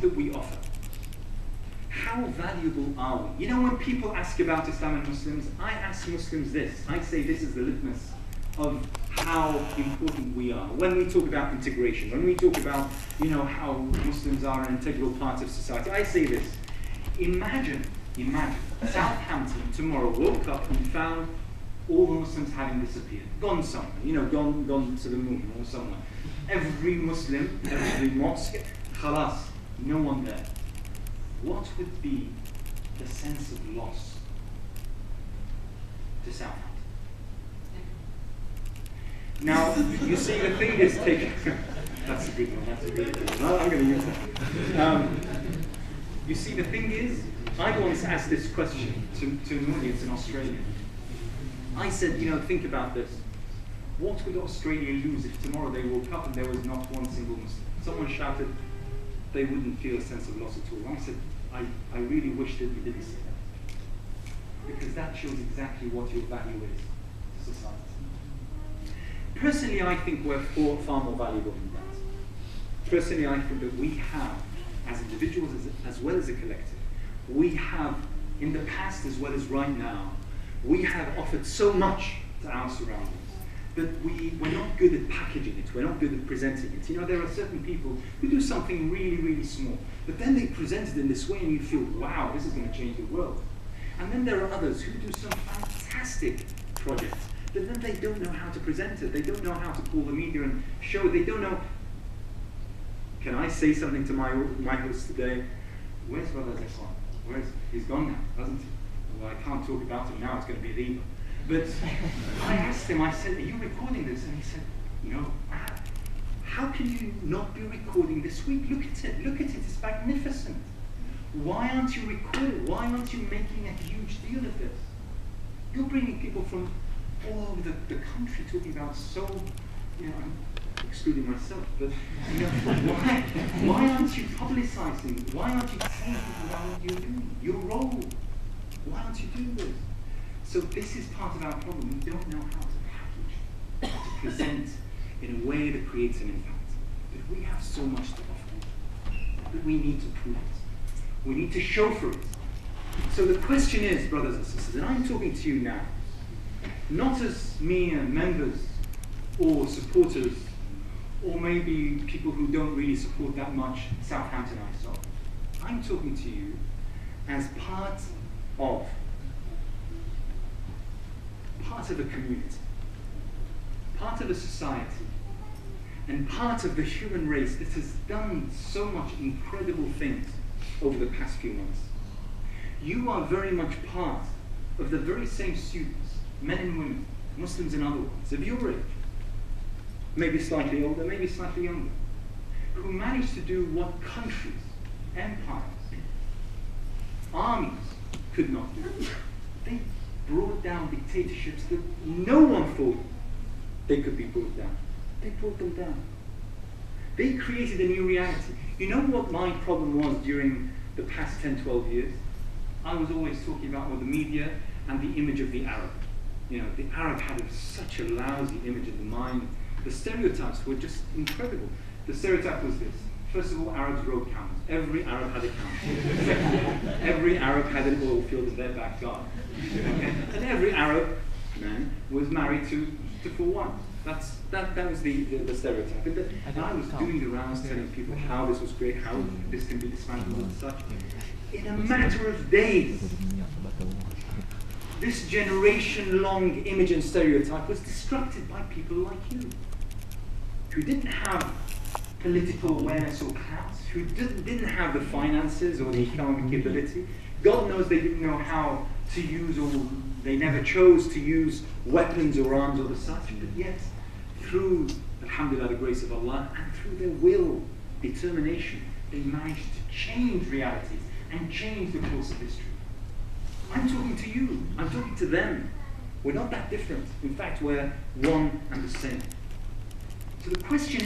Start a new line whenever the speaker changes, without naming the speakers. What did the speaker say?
that we offer? How valuable are we? You know, when people ask about Islam and Muslims, I ask Muslims this. I say this is the litmus of how important we are. When we talk about integration, when we talk about, you know, how Muslims are an integral part of society, I say this. Imagine Southampton tomorrow woke up and found all the Muslims having disappeared, gone somewhere, you know, gone to the moon or somewhere. Every Muslim, every mosque, khalas, no one there. What would be the sense of loss to Southampton? Now, you see, the thing is taken. That's a good one. That's a good one. I'm going to use that. You see, the thing is, I once asked this question to an audience in Australia. I said, you know, think about this. What would Australia lose if tomorrow they woke up and there was not one single Muslim? Someone shouted, they wouldn't feel a sense of loss at all. I said, I really wish that you didn't say that. Because that shows exactly what your value is to society. Personally, I think we're far more valuable than that. Personally, I think that we have, as individuals as well as a collective, we have, in the past as well as right now, we have offered so much to our surroundings that we're not good at packaging it, we're not good at presenting it. You know, there are certain people who do something really, really small, but then they present it in this way and you feel, wow, this is going to change the world. And then there are others who do some fantastic projects, but then they don't know how to present it, they don't know how to call the media and show it, they don't know. Can I say something to my host today? Where's Brother Zeswan? He's gone now, hasn't he? Well, I can't talk about him now, it's going to be illegal. But I asked him, I said, are you recording this? And he said, no. How can you not be recording this week? Look at it, it's magnificent. Why aren't you recording? Why aren't you making a huge deal of this? You're bringing people from all over the country talking about so, you know, I'm excluding myself, but you know, why aren't you publicizing? Why aren't you telling people about what you're doing? Your role. Why aren't you doing this? So this is part of our problem. We don't know how to package, how to present in a way that creates an impact. But we have so much to offer, but we need to prove it. We need to show for it. So the question is, brothers and sisters, and I'm talking to you now, not as mere members or supporters, or maybe people who don't really support that much Southampton ISOC. I'm talking to you as part of a community, part of a society, and part of the human race that has done so much incredible things over the past few months. You are very much part of the very same students, men and women, Muslims and otherwise, of your age, maybe slightly older, maybe slightly younger, who managed to do what countries, empires, armies could not do. They brought down dictatorships that no one thought they could be brought down. They brought them down. They created a new reality. You know what my problem was during the past 10, 12 years? I was always talking about the media and the image of the Arab. You know, the Arab had such a lousy image in the mind. The stereotypes were just incredible. The stereotype was this. First of all, Arabs rode camels. Every Arab had a camel. Every Arab had an oil field in their backyard. Okay? And every Arab man was married to four wives. That was the stereotype. And I was doing the rounds telling people how this was great, how this can be dismantled and such. In a matter of days, this generation-long image and stereotype was destructed by people like you, who didn't have political awareness or clout, who didn't have the finances or the economic ability. God knows they didn't know how to use, or they never chose to use weapons or arms or the such, but yet through, alhamdulillah, the grace of Allah, and through their will, determination, they managed to change realities and change the course of history. I'm talking to you, I'm talking to them. We're not that different. In fact, we're one and the same. So the question